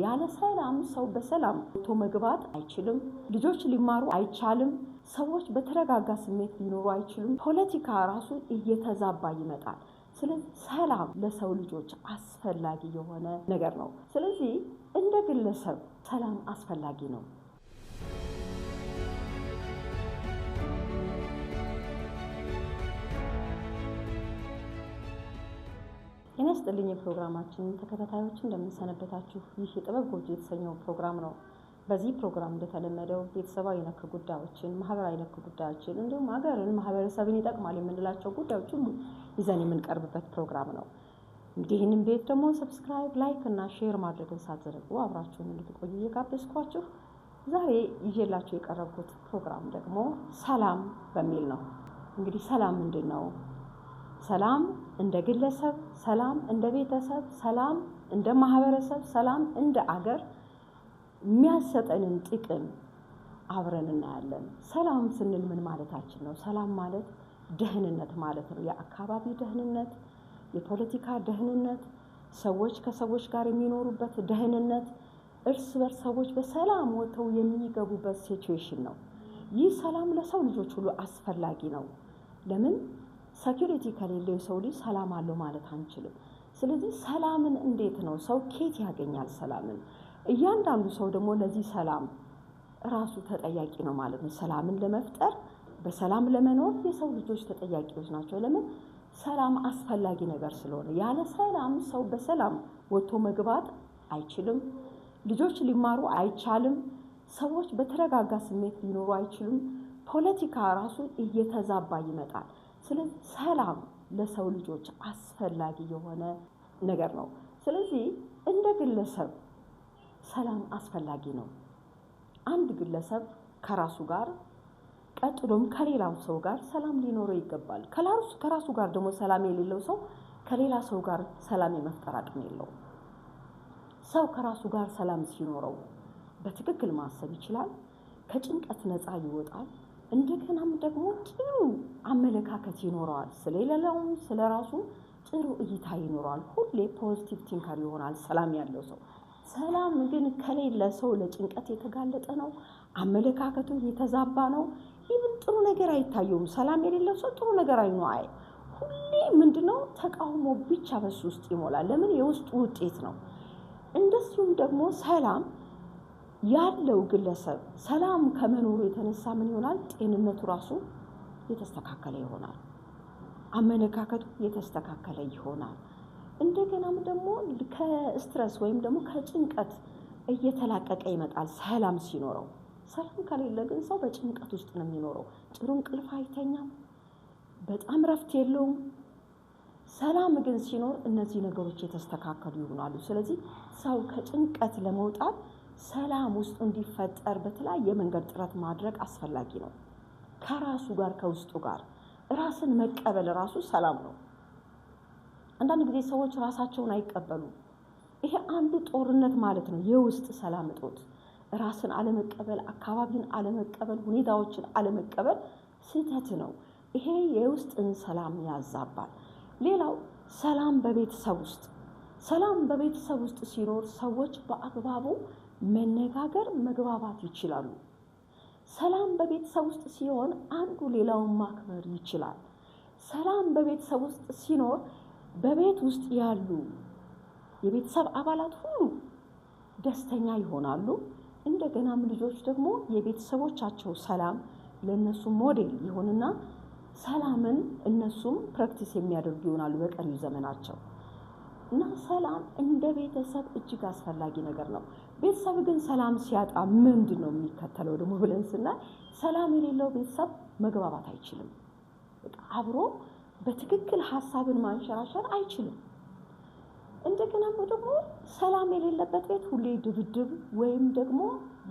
ያለ ሰላም ሰው በሰላም ወጥቶ መግባት አይችልም። ልጆች ሊማሩ አይቻልም። ሰዎች በተረጋጋ ስሜት ሊኖሩ አይችሉም። ፖለቲካ ራሱ እየተዛባ ይመጣል። ስለዚህ ሰላም ለሰው ልጆች አስፈላጊ የሆነ ነገር ነው። ስለዚህ እንደ ግለሰብ ሰላም አስፈላጊ ነው። የነስጥልኝ ፕሮግራማችን ተከታታዮች እንደምንሰነበታችሁ። ይህ የጥበብ ጎጆ የተሰኘው ፕሮግራም ነው። በዚህ ፕሮግራም እንደተለመደው ቤተሰባዊ ነክ ጉዳዮችን፣ ማህበራዊ ነክ ጉዳዮችን እንዲሁም ሀገርን፣ ማህበረሰብን ይጠቅማል የምንላቸው ጉዳዮች ሁሉ ይዘን የምንቀርብበት ፕሮግራም ነው። እንግዲህ ይህንን ቤት ደግሞ ሰብስክራይብ፣ ላይክ እና ሼር ማድረግን ሳትዘነጉ አብራችሁን እንድትቆዩ እየጋበዝኳችሁ ዛሬ ይዤላችሁ የቀረብኩት ፕሮግራም ደግሞ ሰላም በሚል ነው። እንግዲህ ሰላም ምንድን ነው? ሰላም እንደ ግለሰብ፣ ሰላም እንደ ቤተሰብ፣ ሰላም እንደ ማህበረሰብ፣ ሰላም እንደ አገር የሚያሰጠንን ጥቅም አብረን እናያለን። ሰላም ስንል ምን ማለታችን ነው? ሰላም ማለት ደህንነት ማለት ነው። የአካባቢ ደህንነት፣ የፖለቲካ ደህንነት፣ ሰዎች ከሰዎች ጋር የሚኖሩበት ደህንነት፣ እርስ በርስ ሰዎች በሰላም ወጥተው የሚገቡበት ሲቹዌሽን ነው። ይህ ሰላም ለሰው ልጆች ሁሉ አስፈላጊ ነው። ለምን? ሴኩሪቲ ከሌለው ሰው ልጅ ሰላም አለው ማለት አንችልም። ስለዚህ ሰላምን እንዴት ነው ሰው ኬት ያገኛል? ሰላምን እያንዳንዱ ሰው ደግሞ ለዚህ ሰላም ራሱ ተጠያቂ ነው ማለት ነው። ሰላምን ለመፍጠር በሰላም ለመኖር የሰው ልጆች ተጠያቂዎች ናቸው። ለምን? ሰላም አስፈላጊ ነገር ስለሆነ። ያለ ሰላም ሰው በሰላም ወጥቶ መግባት አይችልም። ልጆች ሊማሩ አይቻልም። ሰዎች በተረጋጋ ስሜት ሊኖሩ አይችሉም። ፖለቲካ ራሱ እየተዛባ ይመጣል። ስለዚህ ሰላም ለሰው ልጆች አስፈላጊ የሆነ ነገር ነው። ስለዚህ እንደ ግለሰብ ሰላም አስፈላጊ ነው። አንድ ግለሰብ ከራሱ ጋር ቀጥሎም ከሌላው ሰው ጋር ሰላም ሊኖረው ይገባል። ከራሱ ጋር ደግሞ ሰላም የሌለው ሰው ከሌላ ሰው ጋር ሰላም የመፍጠር አቅም የለውም። ሰው ከራሱ ጋር ሰላም ሲኖረው በትክክል ማሰብ ይችላል፣ ከጭንቀት ነፃ ይወጣል። እንደገናም ደግሞ ጥሩ አመለካከት ይኖረዋል። ስለሌላውም ስለራሱ ጥሩ እይታ ይኖረዋል። ሁሌ ፖዚቲቭ ቲንከር ይሆናል ሰላም ያለው ሰው። ሰላም ግን ከሌለ ሰው ለጭንቀት የተጋለጠ ነው። አመለካከቱ የተዛባ ነው። ይህን ጥሩ ነገር አይታየውም። ሰላም የሌለው ሰው ጥሩ ነገር አይኖር። ሁሌ ምንድነው ተቃውሞ ብቻ በሱ ውስጥ ይሞላል። ለምን? የውስጡ ውጤት ነው። እንደዚሁም ደግሞ ሰላም ያለው ግለሰብ ሰላም ከመኖሩ የተነሳ ምን ይሆናል? ጤንነቱ ራሱ የተስተካከለ ይሆናል። አመለካከቱ የተስተካከለ ይሆናል። እንደገናም ደግሞ ከስትረስ ወይም ደግሞ ከጭንቀት እየተላቀቀ ይመጣል ሰላም ሲኖረው። ሰላም ከሌለ ግን ሰው በጭንቀት ውስጥ ነው የሚኖረው። ጥሩ እንቅልፍ አይተኛም፣ በጣም ረፍት የለውም። ሰላም ግን ሲኖር እነዚህ ነገሮች የተስተካከሉ ይሆናሉ። ስለዚህ ሰው ከጭንቀት ለመውጣት ሰላም ውስጥ እንዲፈጠር በተለያየ መንገድ ጥረት ማድረግ አስፈላጊ ነው። ከራሱ ጋር ከውስጡ ጋር ራስን መቀበል ራሱ ሰላም ነው። አንዳንድ ጊዜ ሰዎች ራሳቸውን አይቀበሉም። ይሄ አንዱ ጦርነት ማለት ነው። የውስጥ ሰላም እጦት፣ ራስን አለመቀበል፣ አካባቢን አለመቀበል፣ ሁኔታዎችን አለመቀበል ስህተት ነው። ይሄ የውስጥን ሰላም ያዛባል። ሌላው ሰላም በቤተሰብ ውስጥ ሲኖር ሰዎች በአግባቡ መነጋገር መግባባት ይችላሉ። ሰላም በቤተሰብ ውስጥ ሲሆን አንዱ ሌላውን ማክበር ይችላል። ሰላም በቤተሰብ ውስጥ ሲኖር በቤት ውስጥ ያሉ የቤተሰብ አባላት ሁሉ ደስተኛ ይሆናሉ። እንደገናም ልጆች ደግሞ የቤተሰቦቻቸው ሰላም ለነሱ ሞዴል ይሆንና ሰላምን እነሱም ፕራክቲስ የሚያደርጉ ይሆናሉ በቀሪው ዘመናቸው። እና ሰላም እንደ ቤተሰብ እጅግ አስፈላጊ ነገር ነው። ቤተሰብ ግን ሰላም ሲያጣ ምንድነው የሚከተለው ደግሞ ብለን ስናይ ሰላም የሌለው ቤተሰብ መግባባት አይችልም። አብሮ በትክክል ሐሳብን ማንሸራሸር አይችልም። እንደገና ደግሞ ሰላም የሌለበት ቤት ሁሌ ድብድብ ወይም ደግሞ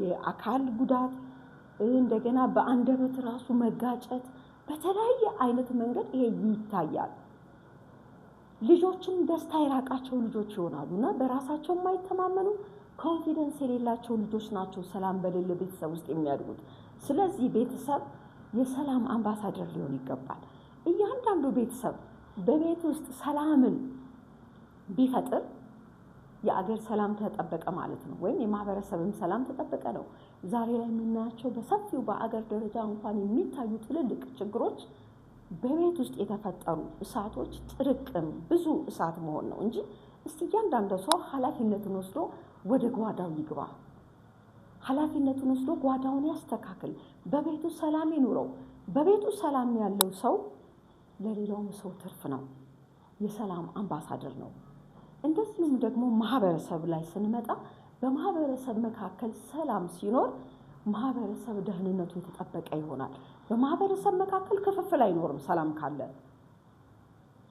የአካል ጉዳት፣ እንደገና በአንደበት ራሱ መጋጨት፣ በተለያየ አይነት መንገድ ይሄ ይታያል። ልጆችም ደስታ የራቃቸው ልጆች ይሆናሉና በራሳቸው የማይተማመኑ ኮንፊደንስ የሌላቸው ልጆች ናቸው ሰላም በሌለ ቤተሰብ ውስጥ የሚያድጉት። ስለዚህ ቤተሰብ የሰላም አምባሳደር ሊሆን ይገባል። እያንዳንዱ ቤተሰብ በቤት ውስጥ ሰላምን ቢፈጥር የአገር ሰላም ተጠበቀ ማለት ነው ወይም የማህበረሰብም ሰላም ተጠበቀ ነው። ዛሬ ላይ የምናያቸው በሰፊው በአገር ደረጃ እንኳን የሚታዩ ትልልቅ ችግሮች በቤት ውስጥ የተፈጠሩ እሳቶች ጥርቅም ብዙ እሳት መሆን ነው እንጂ እስቲ እያንዳንዱ ሰው ኃላፊነቱን ወስዶ ወደ ጓዳው ይግባ። ኃላፊነቱን ወስዶ ጓዳውን ያስተካክል። በቤቱ ሰላም ይኑረው። በቤቱ ሰላም ያለው ሰው ለሌላውም ሰው ትርፍ ነው። የሰላም አምባሳደር ነው። እንደዚሁም ደግሞ ማህበረሰብ ላይ ስንመጣ በማህበረሰብ መካከል ሰላም ሲኖር ማህበረሰብ ደህንነቱ የተጠበቀ ይሆናል። በማህበረሰብ መካከል ክፍፍል አይኖርም ሰላም ካለ።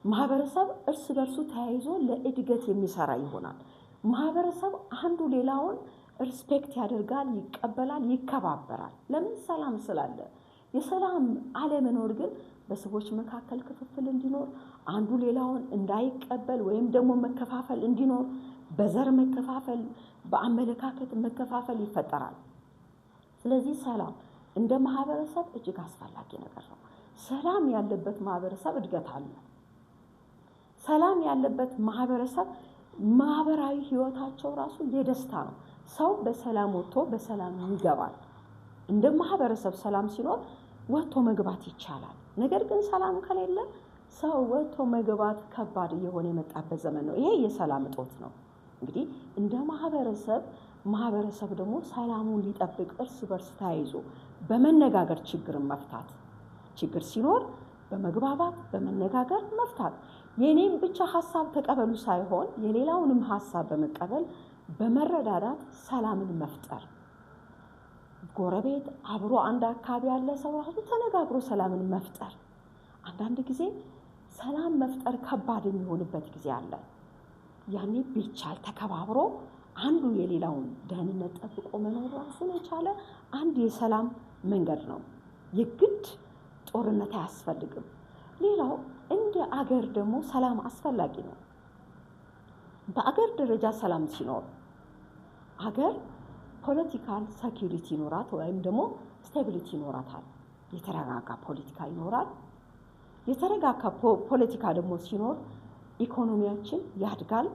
ማህበረሰብ እርስ በርሱ ተያይዞ ለእድገት የሚሰራ ይሆናል። ማህበረሰብ አንዱ ሌላውን ሪስፔክት ያደርጋል፣ ይቀበላል፣ ይከባበራል። ለምን? ሰላም ስላለ። የሰላም አለመኖር ግን በሰዎች መካከል ክፍፍል እንዲኖር፣ አንዱ ሌላውን እንዳይቀበል ወይም ደግሞ መከፋፈል እንዲኖር፣ በዘር መከፋፈል፣ በአመለካከት መከፋፈል ይፈጠራል። ስለዚህ ሰላም እንደ ማህበረሰብ እጅግ አስፈላጊ ነገር ነው። ሰላም ያለበት ማህበረሰብ እድገት አለ። ሰላም ያለበት ማህበረሰብ ማህበራዊ ህይወታቸው ራሱ የደስታ ነው። ሰው በሰላም ወጥቶ በሰላም ይገባል። እንደ ማህበረሰብ ሰላም ሲኖር ወጥቶ መግባት ይቻላል። ነገር ግን ሰላም ከሌለ ሰው ወጥቶ መግባት ከባድ እየሆነ የመጣበት ዘመን ነው። ይሄ የሰላም እጦት ነው። እንግዲህ እንደ ማህበረሰብ ደግሞ ሰላሙን ሊጠብቅ እርስ በርስ ተያይዞ በመነጋገር ችግርን መፍታት፣ ችግር ሲኖር በመግባባት በመነጋገር መፍታት፣ የኔም ብቻ ሐሳብ ተቀበሉ ሳይሆን የሌላውንም ሐሳብ በመቀበል በመረዳዳት ሰላምን መፍጠር። ጎረቤት አብሮ አንድ አካባቢ ያለ ሰው ራሱ ተነጋግሮ ሰላምን መፍጠር። አንዳንድ ጊዜ ሰላም መፍጠር ከባድ የሚሆንበት ጊዜ አለ። ያኔ ቢቻል ተከባብሮ አንዱ የሌላውን ደህንነት ጠብቆ መኖር ራሱን የቻለ አንድ የሰላም መንገድ ነው። የግድ ጦርነት አያስፈልግም። ሌላው እንደ አገር ደግሞ ሰላም አስፈላጊ ነው። በአገር ደረጃ ሰላም ሲኖር አገር ፖለቲካል ሴኩሪቲ ይኖራት ወይም ደግሞ ስቴቢሊቲ ይኖራታል። የተረጋጋ ፖለቲካ ይኖራል። የተረጋጋ ፖለቲካ ደግሞ ሲኖር ኢኮኖሚያችን ያድጋል።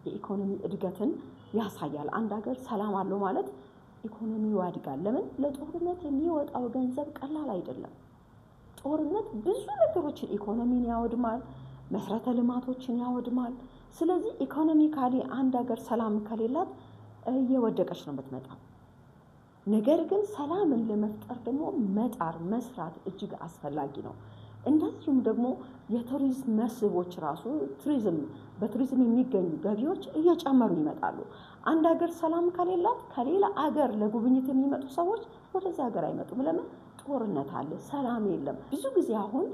የኢኮኖሚ እድገትን ያሳያል። አንድ ሀገር ሰላም አለው ማለት ኢኮኖሚው ያድጋል። ለምን? ለጦርነት የሚወጣው ገንዘብ ቀላል አይደለም። ጦርነት ብዙ ነገሮችን ኢኮኖሚን ያወድማል፣ መሰረተ ልማቶችን ያወድማል። ስለዚህ ኢኮኖሚካሊ አንድ ሀገር ሰላም ከሌላት እየወደቀች ነው የምትመጣው። ነገር ግን ሰላምን ለመፍጠር ደግሞ መጣር መስራት እጅግ አስፈላጊ ነው። እንደዚሁም ደግሞ የቱሪዝም መስህቦች ራሱ በቱሪዝም የሚገኙ ገቢዎች እየጨመሩ ይመጣሉ። አንድ ሀገር ሰላም ከሌላት ከሌላ ሀገር ለጉብኝት የሚመጡ ሰዎች ወደዚህ ሀገር አይመጡም። ለምን? ጦርነት አለ፣ ሰላም የለም። ብዙ ጊዜ አሁን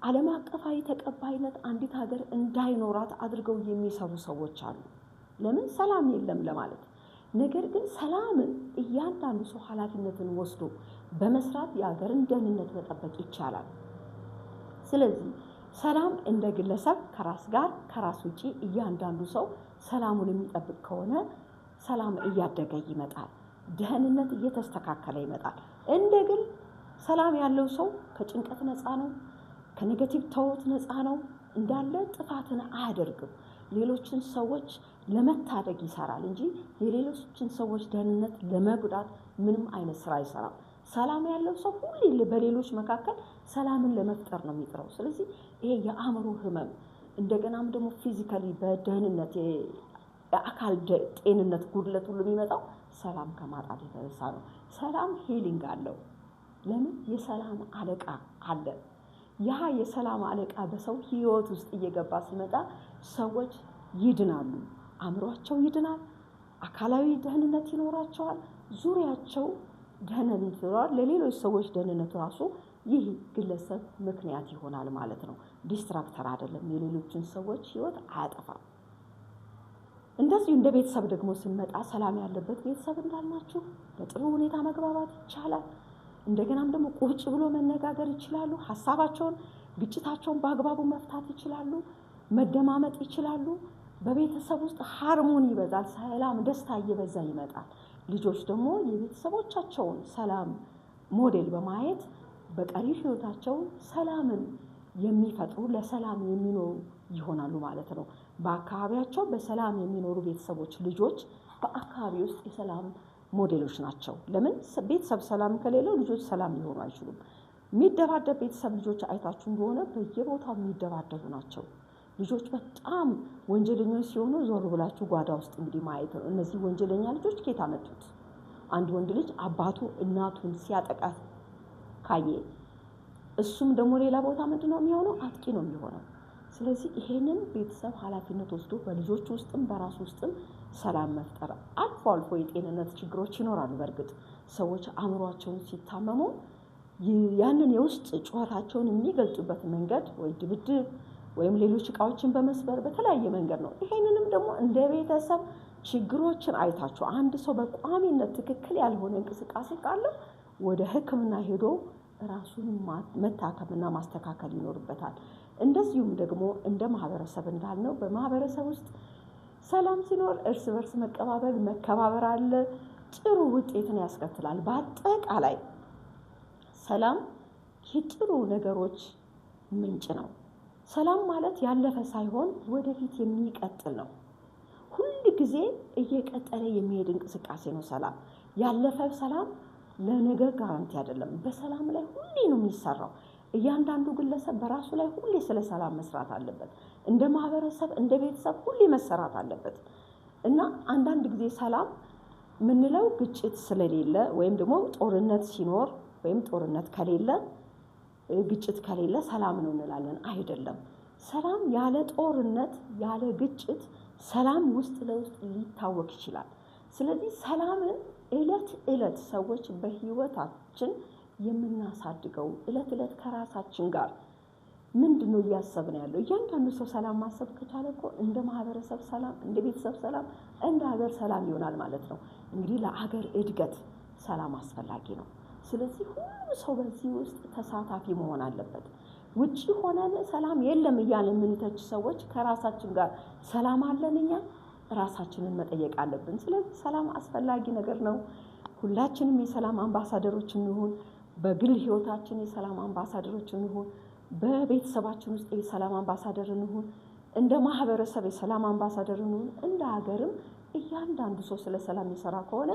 ዓለም አቀፋዊ ተቀባይነት አንዲት ሀገር እንዳይኖራት አድርገው የሚሰሩ ሰዎች አሉ። ለምን? ሰላም የለም ለማለት። ነገር ግን ሰላምን እያንዳንዱ ሰው ኃላፊነትን ወስዶ በመስራት የሀገርን ደህንነት መጠበቅ ይቻላል። ስለዚህ ሰላም እንደ ግለሰብ ከራስ ጋር ከራስ ውጪ እያንዳንዱ ሰው ሰላሙን የሚጠብቅ ከሆነ ሰላም እያደገ ይመጣል፣ ደህንነት እየተስተካከለ ይመጣል። እንደ ግል ሰላም ያለው ሰው ከጭንቀት ነፃ ነው፣ ከኔጌቲቭ ተውት ነፃ ነው። እንዳለ ጥፋትን አያደርግም። ሌሎችን ሰዎች ለመታደግ ይሰራል እንጂ የሌሎችን ሰዎች ደህንነት ለመጉዳት ምንም አይነት ስራ አይሰራም። ሰላም ያለው ሰው ሁሌ በሌሎች መካከል ሰላምን ለመፍጠር ነው የሚጥረው። ስለዚህ ይሄ የአእምሮ ህመም እንደገናም ደግሞ ፊዚካሊ በደህንነት የአካል ጤንነት ጉድለት ሁሉ የሚመጣው ሰላም ከማጣት የተነሳ ነው። ሰላም ሂሊንግ አለው። ለምን? የሰላም አለቃ አለ። ያ የሰላም አለቃ በሰው ህይወት ውስጥ እየገባ ሲመጣ ሰዎች ይድናሉ፣ አእምሯቸው ይድናል፣ አካላዊ ደህንነት ይኖራቸዋል፣ ዙሪያቸው ደህንነት ይኖራል። ለሌሎች ሰዎች ደህንነት ራሱ ይህ ግለሰብ ምክንያት ይሆናል ማለት ነው። ዲስትራክተር አይደለም፣ የሌሎችን ሰዎች ህይወት አያጠፋም። እንደዚሁ እንደ ቤተሰብ ደግሞ ስንመጣ ሰላም ያለበት ቤተሰብ እንዳልናችሁ በጥሩ ሁኔታ መግባባት ይቻላል። እንደገናም ደግሞ ቁጭ ብሎ መነጋገር ይችላሉ። ሐሳባቸውን፣ ግጭታቸውን በአግባቡ መፍታት ይችላሉ። መደማመጥ ይችላሉ። በቤተሰብ ውስጥ ሃርሞኒ ይበዛል። ሰላም፣ ደስታ እየበዛ ይመጣል። ልጆች ደግሞ የቤተሰቦቻቸውን ሰላም ሞዴል በማየት በቀሪ ህይወታቸው ሰላምን የሚፈጥሩ ለሰላም የሚኖሩ ይሆናሉ ማለት ነው። በአካባቢያቸው በሰላም የሚኖሩ ቤተሰቦች ልጆች በአካባቢ ውስጥ የሰላም ሞዴሎች ናቸው። ለምን ቤተሰብ ሰላም ከሌለው ልጆች ሰላም ሊሆኑ አይችሉም። የሚደባደብ ቤተሰብ ልጆች አይታችሁ እንደሆነ በየቦታው የሚደባደቡ ናቸው። ልጆች በጣም ወንጀለኞች ሲሆኑ ዞር ብላችሁ ጓዳ ውስጥ እንግዲህ ማየት ነው። እነዚህ ወንጀለኛ ልጆች ከየት አመጡት? አንድ ወንድ ልጅ አባቱ እናቱን ሲያጠቃ ካየ እሱም ደግሞ ሌላ ቦታ ምንድነው የሚሆነው? አጥቂ ነው የሚሆነው። ስለዚህ ይሄንን ቤተሰብ ኃላፊነት ወስዶ በልጆች ውስጥም በራስ ውስጥም ሰላም መፍጠር። አልፎ አልፎ የጤንነት ችግሮች ይኖራሉ። በእርግጥ ሰዎች አእምሯቸውን ሲታመሙ ያንን የውስጥ ጩኸታቸውን የሚገልጹበት መንገድ ወይ ድብድብ ወይም ሌሎች እቃዎችን በመስበር በተለያየ መንገድ ነው። ይሄንንም ደግሞ እንደ ቤተሰብ ችግሮችን አይታችሁ አንድ ሰው በቋሚነት ትክክል ያልሆነ እንቅስቃሴ ካለው ወደ ሕክምና ሄዶ ራሱን መታከምና ማስተካከል ይኖርበታል። እንደዚሁም ደግሞ እንደ ማህበረሰብ እንዳልነው በማህበረሰብ ውስጥ ሰላም ሲኖር እርስ በርስ መቀባበል መከባበር አለ፣ ጥሩ ውጤትን ያስከትላል። በአጠቃላይ ሰላም የጥሩ ነገሮች ምንጭ ነው። ሰላም ማለት ያለፈ ሳይሆን ወደፊት የሚቀጥል ነው። ሁሉ ጊዜ እየቀጠለ የሚሄድ እንቅስቃሴ ነው ሰላም። ያለፈ ሰላም ለነገ ጋራንቲ አይደለም። በሰላም ላይ ሁሌ ነው የሚሰራው። እያንዳንዱ ግለሰብ በራሱ ላይ ሁሌ ስለ ሰላም መስራት አለበት። እንደ ማህበረሰብ እንደ ቤተሰብ ሁሌ መሰራት አለበት እና አንዳንድ ጊዜ ሰላም ምንለው ግጭት ስለሌለ ወይም ደግሞ ጦርነት ሲኖር ወይም ጦርነት ከሌለ ግጭት ከሌለ ሰላም ነው እንላለን። አይደለም። ሰላም ያለ ጦርነት ያለ ግጭት ሰላም ውስጥ ለውስጥ ሊታወቅ ይችላል። ስለዚህ ሰላምን እለት ሰዎች በህይወታችን የምናሳድገው እለት ከራሳችን ጋር ምንድነው እያሰብን ያለው? እያንዳንዱ ሰው ሰላም ማሰብ ከቻለ እኮ እንደ ማህበረሰብ ሰላም፣ እንደ ቤተሰብ ሰላም፣ እንደ ሀገር ሰላም ይሆናል ማለት ነው። እንግዲህ ለሀገር እድገት ሰላም አስፈላጊ ነው። ስለዚህ ሁሉ ሰው በዚህ ውስጥ ተሳታፊ መሆን አለበት። ውጪ ሆነን ሰላም የለም እያልን የምንተች ሰዎች ከራሳችን ጋር ሰላም አለን እኛ ራሳችንን መጠየቅ አለብን። ስለዚህ ሰላም አስፈላጊ ነገር ነው። ሁላችንም የሰላም አምባሳደሮች እንሁን። በግል ህይወታችን የሰላም አምባሳደሮች እንሁን። በቤተሰባችን ውስጥ የሰላም አምባሳደር እንሁን። እንደ ማህበረሰብ የሰላም አምባሳደር እንሁን። እንደ ሀገርም እያንዳንዱ ሰው ስለ ሰላም ይሰራ ከሆነ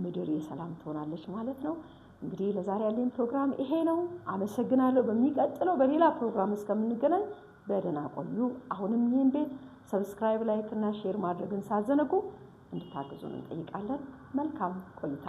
ምድር የሰላም ትሆናለች ማለት ነው። እንግዲህ ለዛሬ ያለኝ ፕሮግራም ይሄ ነው። አመሰግናለሁ። በሚቀጥለው በሌላ ፕሮግራም እስከምንገናኝ በደህና ቆዩ። አሁንም ይህን ቤት ሰብስክራይብ፣ ላይክ እና ሼር ማድረግን ሳትዘነጉ እንድታግዙን እንጠይቃለን። መልካም ቆይታ